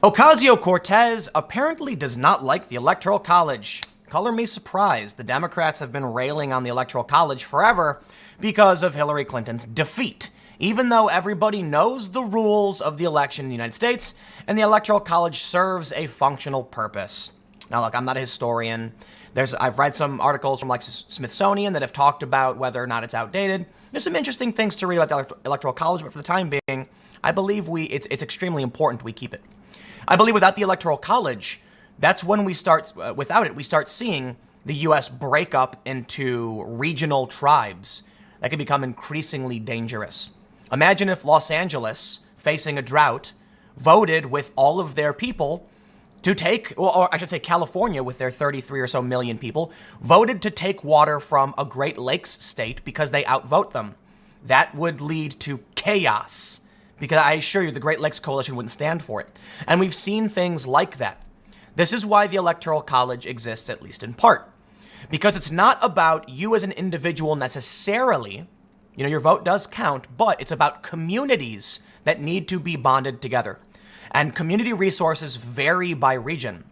Ocasio-Cortez apparently does not like the Electoral College. Color me surprised. The Democrats have been railing on the Electoral College forever because of Hillary Clinton's defeat, even though everybody knows the rules of the election in the United States, and the Electoral College serves a functional purpose. Now, look, I'm not a historian. I've read some articles from like Smithsonian that have talked about whether or not it's outdated. There's some interesting things to read about the Electoral College, but for the time being, I believe it's extremely important we keep it. I believe without the Electoral College, that's when we start seeing the U.S. break up into regional tribes that can become increasingly dangerous. Imagine if Los Angeles, facing a drought, voted with all of their people to take, or I should say California with their 33 or so million people, voted to take water from a Great Lakes state because they outvote them. That would lead to chaos, because I assure you the Great Lakes Coalition wouldn't stand for it. And we've seen things like that. This is why the Electoral College exists, at least in part. Because it's not about you as an individual necessarily. You know, your vote does count, but it's about communities that need to be bonded together. And community resources vary by region.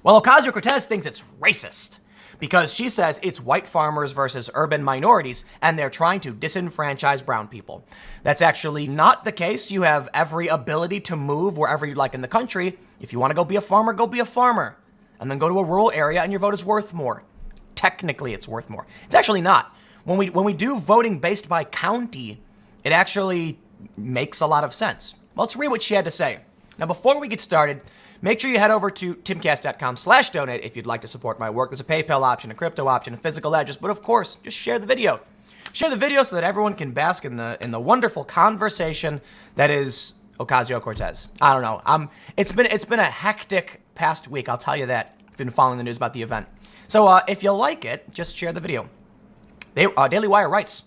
Well, Ocasio-Cortez thinks it's racist because she says it's white farmers versus urban minorities, and they're trying to disenfranchise brown people. That's actually not the case. You have every ability to move wherever you like in the country. If you want to go be a farmer, go be a farmer. And then go to a rural area and your vote is worth more. Technically, it's worth more. It's actually not. When we do voting based by county, it actually makes a lot of sense. Well, let's read what she had to say. Now, before we get started, make sure you head over to timcast.com/donate if you'd like to support my work. There's a PayPal option, a crypto option, a physical address, but of course, just share the video. Share the video so that everyone can bask in the wonderful conversation that is Ocasio-Cortez. I don't know. It's been a hectic past week, I'll tell you that, if you've been following the news about the event. So if you like it, just share the video. Daily Wire writes,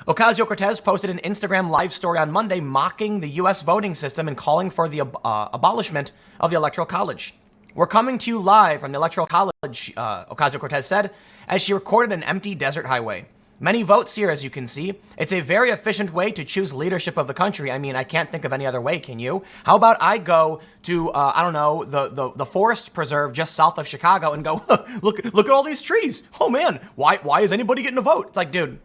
Ocasio-Cortez posted an Instagram live story on Monday mocking the U.S. voting system and calling for the abolishment of the Electoral College. We're coming to you live from the Electoral College, Ocasio-Cortez said, as she recorded an empty desert highway. Many votes here, as you can see. It's a very efficient way to choose leadership of the country. I mean, I can't think of any other way, can you? How about I go to, the forest preserve just south of Chicago and go, look at all these trees. Oh, man, why is anybody getting a vote? It's like, dude,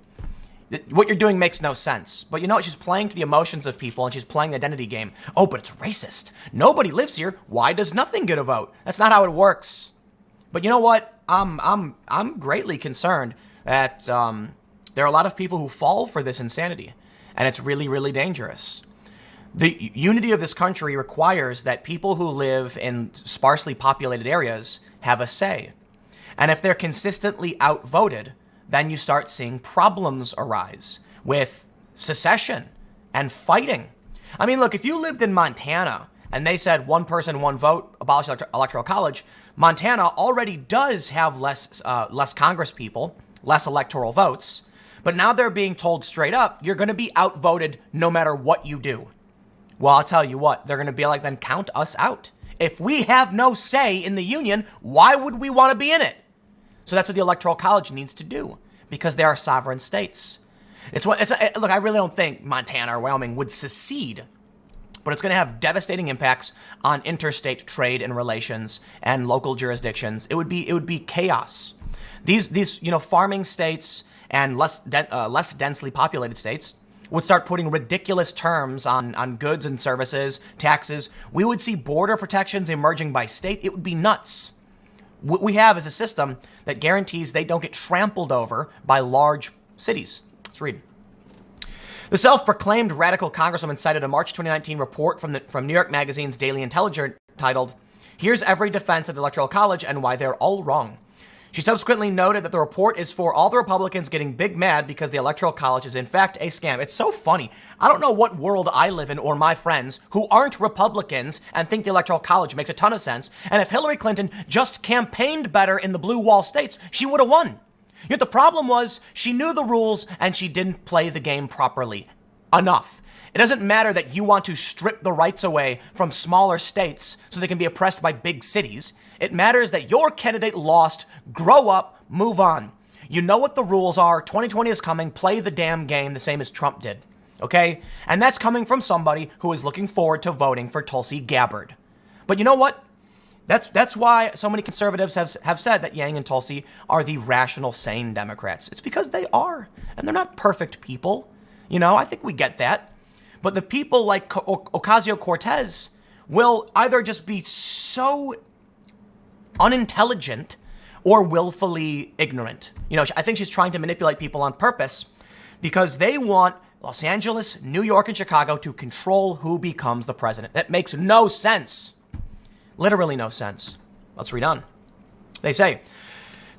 what you're doing makes no sense. But you know what? She's playing to the emotions of people, and she's playing the identity game. Oh, but it's racist. Nobody lives here. Why does nothing get a vote? That's not how it works. But you know what? I'm greatly concerned that there are a lot of people who fall for this insanity, and it's really, really dangerous. The unity of this country requires that people who live in sparsely populated areas have a say. And if they're consistently outvoted, then you start seeing problems arise with secession and fighting. I mean, look, if you lived in Montana and they said one person, one vote, abolish electoral college, Montana already does have less Congress people, less electoral votes, but now they're being told straight up, you're going to be outvoted no matter what you do. Well, I'll tell you what, they're going to be like, then count us out. If we have no say in the union, why would we want to be in it? So that's what the Electoral College needs to do, because they are sovereign states. Look, I really don't think Montana or Wyoming would secede, but it's going to have devastating impacts on interstate trade and relations and local jurisdictions. It would be chaos. These farming states and less densely populated states would start putting ridiculous terms on goods and services, taxes. We would see border protections emerging by state. It would be nuts. What we have is a system that guarantees they don't get trampled over by large cities. Let's read. The self-proclaimed radical congresswoman cited a March 2019 report from New York Magazine's Daily Intelligencer titled, "Here's Every Defense of the Electoral College and Why They're All Wrong." She subsequently noted that the report is for all the Republicans getting big mad because the Electoral College is in fact a scam. It's so funny. I don't know what world I live in or my friends who aren't Republicans and think the Electoral College makes a ton of sense. And if Hillary Clinton just campaigned better in the blue wall states, she would have won. Yet the problem was she knew the rules and she didn't play the game properly enough. It doesn't matter that you want to strip the rights away from smaller states so they can be oppressed by big cities. It matters that your candidate lost. Grow up, move on. You know what the rules are. 2020 is coming. Play the damn game the same as Trump did. Okay? And that's coming from somebody who is looking forward to voting for Tulsi Gabbard. But you know what? That's why so many conservatives have said that Yang and Tulsi are the rational, sane Democrats. It's because they are. And they're not perfect people. I think we get that. But the people like Ocasio-Cortez will either just be so unintelligent or willfully ignorant. I think she's trying to manipulate people on purpose because they want Los Angeles, New York, and Chicago to control who becomes the president. That makes no sense. Literally no sense. Let's read on. They say,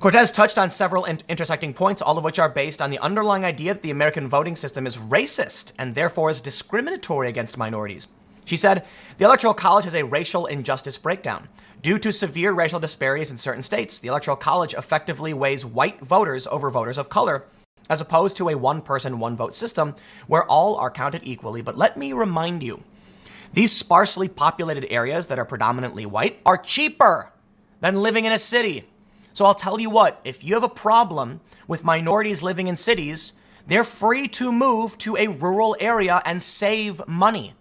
Cortez touched on several intersecting points, all of which are based on the underlying idea that the American voting system is racist and therefore is discriminatory against minorities. She said, the Electoral College has a racial injustice breakdown. Due to severe racial disparities in certain states, the Electoral College effectively weighs white voters over voters of color, as opposed to a one-person, one-vote system where all are counted equally. But let me remind you, these sparsely populated areas that are predominantly white are cheaper than living in a city. So I'll tell you what, if you have a problem with minorities living in cities, they're free to move to a rural area and save money.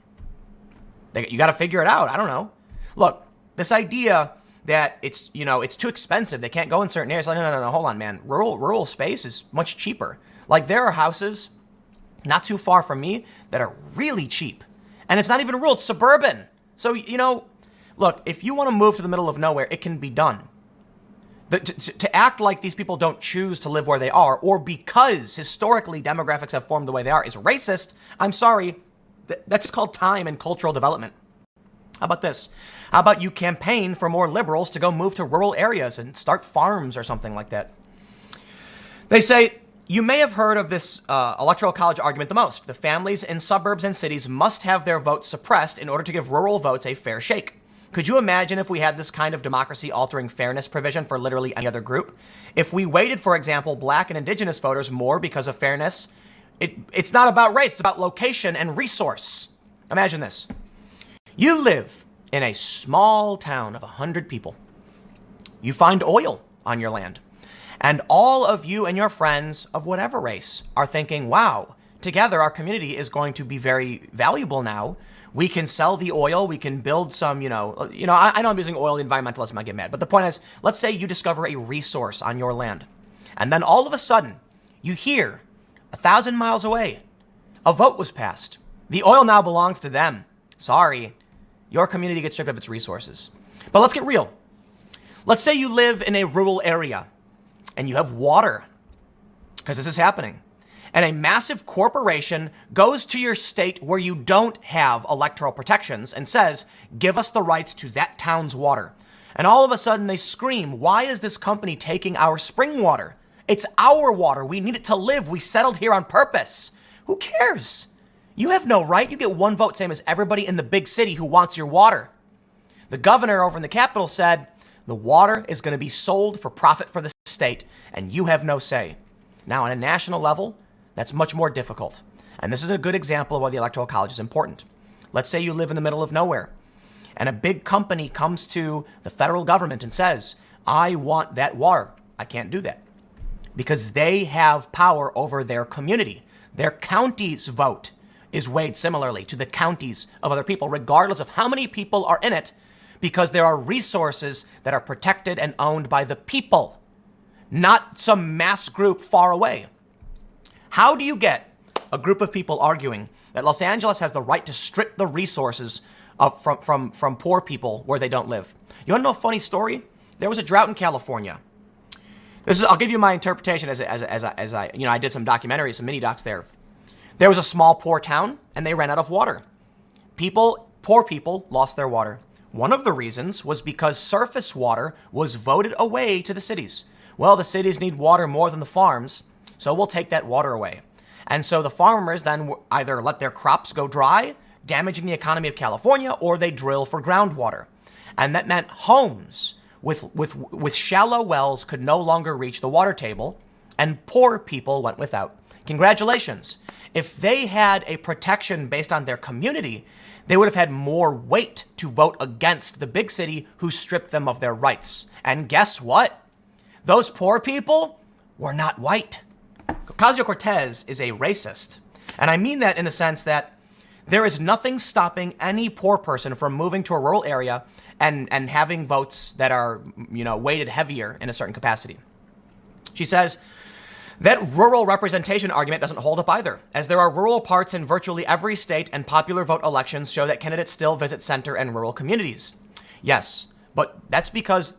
You got to figure it out. I don't know. Look, this idea that it's too expensive, they can't go in certain areas. Like, no, hold on, man. Rural space is much cheaper. Like there are houses not too far from me that are really cheap. And it's not even rural, it's suburban. So, look, if you want to move to the middle of nowhere, it can be done. To act like these people don't choose to live where they are, or because historically demographics have formed the way they are, is racist. I'm sorry. That's just called time and cultural development. How about this? How about you campaign for more liberals to go move to rural areas and start farms or something like that? They say, you may have heard of this electoral college argument the most. The families in suburbs and cities must have their votes suppressed in order to give rural votes a fair shake. Could you imagine if we had this kind of democracy-altering fairness provision for literally any other group? If we weighted, for example, black and indigenous voters more because of fairness, it's not about race, it's about location and resource. Imagine this. You live in a small town of 100 people. You find oil on your land. And all of you and your friends of whatever race are thinking, wow, together our community is going to be very valuable now. We can sell the oil. We can build some, I know I'm using oil, the environmentalists might get mad. But the point is, let's say you discover a resource on your land. And then all of a sudden, you hear 1,000 miles away, a vote was passed. The oil now belongs to them. Sorry, your community gets stripped of its resources. But let's get real. Let's say you live in a rural area and you have water, because this is happening. And a massive corporation goes to your state where you don't have electoral protections and says, give us the rights to that town's water. And all of a sudden they scream, why is this company taking our spring water? It's our water. We need it to live. We settled here on purpose. Who cares? You have no right. You get one vote, same as everybody in the big city who wants your water. The governor over in the Capitol said, the water is going to be sold for profit for the state, and you have no say. Now, on a national level, that's much more difficult. And this is a good example of why the Electoral College is important. Let's say you live in the middle of nowhere, and a big company comes to the federal government and says, I want that water. I can't do that because they have power over their community. Their county's vote is weighed similarly to the counties of other people, regardless of how many people are in it, because there are resources that are protected and owned by the people, not some mass group far away. How do you get a group of people arguing that Los Angeles has the right to strip the resources from poor people where they don't live? You want to know a funny story? There was a drought in California. I'll give you my interpretation as I did some documentaries, some mini docs there. There was a small poor town and they ran out of water. Poor people lost their water. One of the reasons was because surface water was voted away to the cities. Well, the cities need water more than the farms, so we'll take that water away. And so the farmers then either let their crops go dry, damaging the economy of California, or they drill for groundwater. And that meant homes with shallow wells could no longer reach the water table, and poor people went without. Congratulations. If they had a protection based on their community, they would have had more weight to vote against the big city who stripped them of their rights. And guess what? Those poor people were not white. Ocasio-Cortez is a racist. And I mean that in the sense that There is nothing stopping any poor person from moving to a rural area and having votes that are, weighted heavier in a certain capacity. She says that rural representation argument doesn't hold up either, as there are rural parts in virtually every state, and popular vote elections show that candidates still visit center and rural communities. Yes, but that's because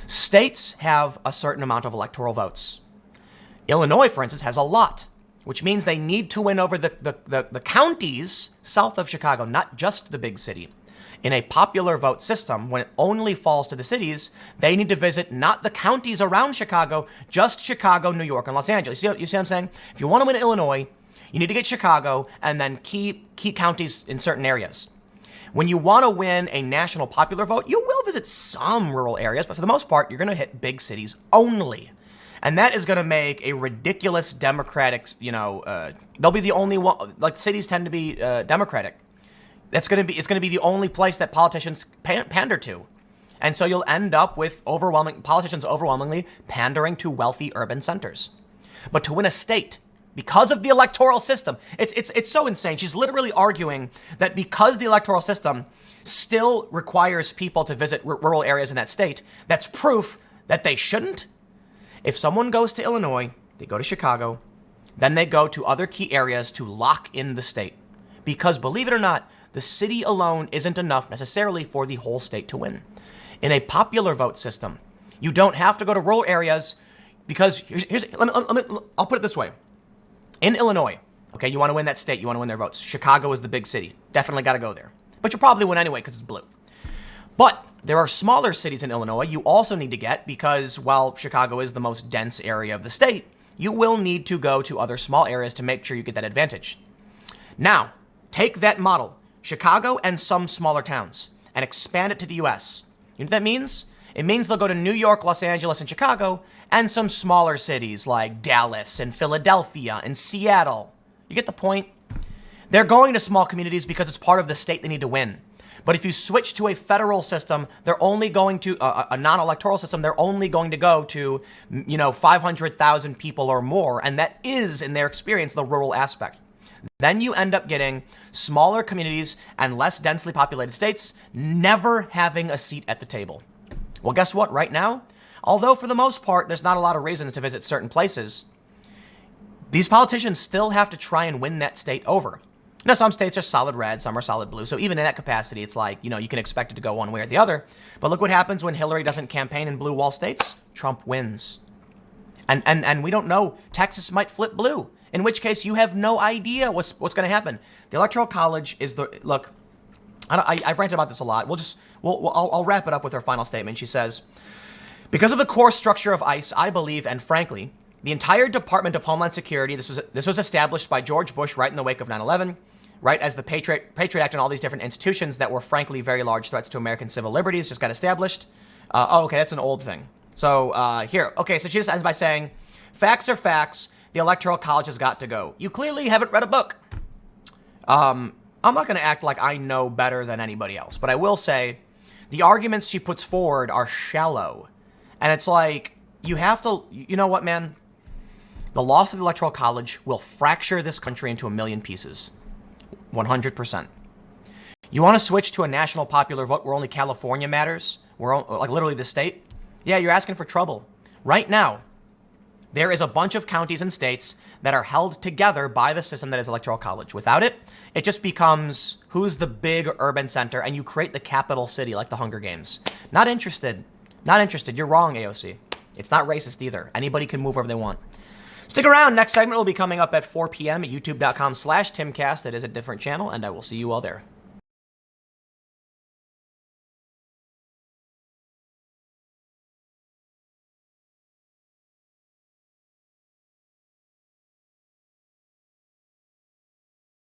states have a certain amount of electoral votes. Illinois, for instance, has a lot, which means they need to win over the counties south of Chicago, not just the big city. In a popular vote system, when it only falls to the cities, they need to visit not the counties around Chicago, just Chicago, New York, and Los Angeles. You see what I'm saying? If you want to win Illinois, you need to get Chicago and then key counties in certain areas. When you want to win a national popular vote, you will visit some rural areas, but for the most part, you're going to hit big cities only. And that is going to make a ridiculous Democratic, they'll be the only one, like cities tend to be Democratic. It's going to be the only place that politicians pander to. And so you'll end up with politicians overwhelmingly pandering to wealthy urban centers. But to win a state, because of the electoral system, it's so insane. She's literally arguing that because the electoral system still requires people to visit rural areas in that state, that's proof that they shouldn't. If someone goes to Illinois, they go to Chicago, then they go to other key areas to lock in the state. Because believe it or not, the city alone isn't enough necessarily for the whole state to win. In a popular vote system, you don't have to go to rural areas because I'll put it this way. In Illinois, okay, you want to win that state, you want to win their votes. Chicago is the big city. Definitely got to go there. But you'll probably win anyway because it's blue. But there are smaller cities in Illinois you also need to get because while Chicago is the most dense area of the state, you will need to go to other small areas to make sure you get that advantage. Now, take that model, Chicago and some smaller towns, and expand it to the U.S. You know what that means? It means they'll go to New York, Los Angeles, and Chicago, and some smaller cities like Dallas and Philadelphia and Seattle. You get the point? They're going to small communities because it's part of the state they need to win. But if you switch to a federal system, they're only going to a non-electoral system. They're only going to go to, 500,000 people or more. And that is, in their experience, the rural aspect. Then you end up getting smaller communities and less densely populated states never having a seat at the table. Well, guess what? Right now, although for the most part, there's not a lot of reasons to visit certain places, these politicians still have to try and win that state over. Now, some states are solid red, some are solid blue. So even in that capacity, it's like, you can expect it to go one way or the other. But look what happens when Hillary doesn't campaign in blue wall states. Trump wins. And we don't know. Texas might flip blue, in which case you have no idea what's going to happen. The Electoral College is look, I've ranted about this a lot. I'll wrap it up with her final statement. She says, because of the core structure of ICE, I believe, and frankly, the entire Department of Homeland Security, this was established by George Bush right in the wake of 9/11, right as the Patriot Act and all these different institutions that were frankly very large threats to American civil liberties just got established. Okay, that's an old thing. So so she just ends by saying, facts are facts. The Electoral College has got to go. You clearly haven't read a book. I'm not going to act like I know better than anybody else, but I will say the arguments she puts forward are shallow. And it's like, you have to, you know what, man? The loss of the Electoral College will fracture this country into a million pieces. 100%. You want to switch to a national popular vote where only California matters? Like literally the state? Yeah, you're asking for trouble. Right now, there is a bunch of counties and states that are held together by the system that is Electoral College. Without it, it just becomes who's the big urban center, and you create the capital city like the Hunger Games. Not interested. Not interested. You're wrong, AOC. It's not racist either. Anybody can move wherever they want. Stick around. Next segment will be coming up at 4 p.m. at youtube.com/Timcast. It is a different channel, and I will see you all there.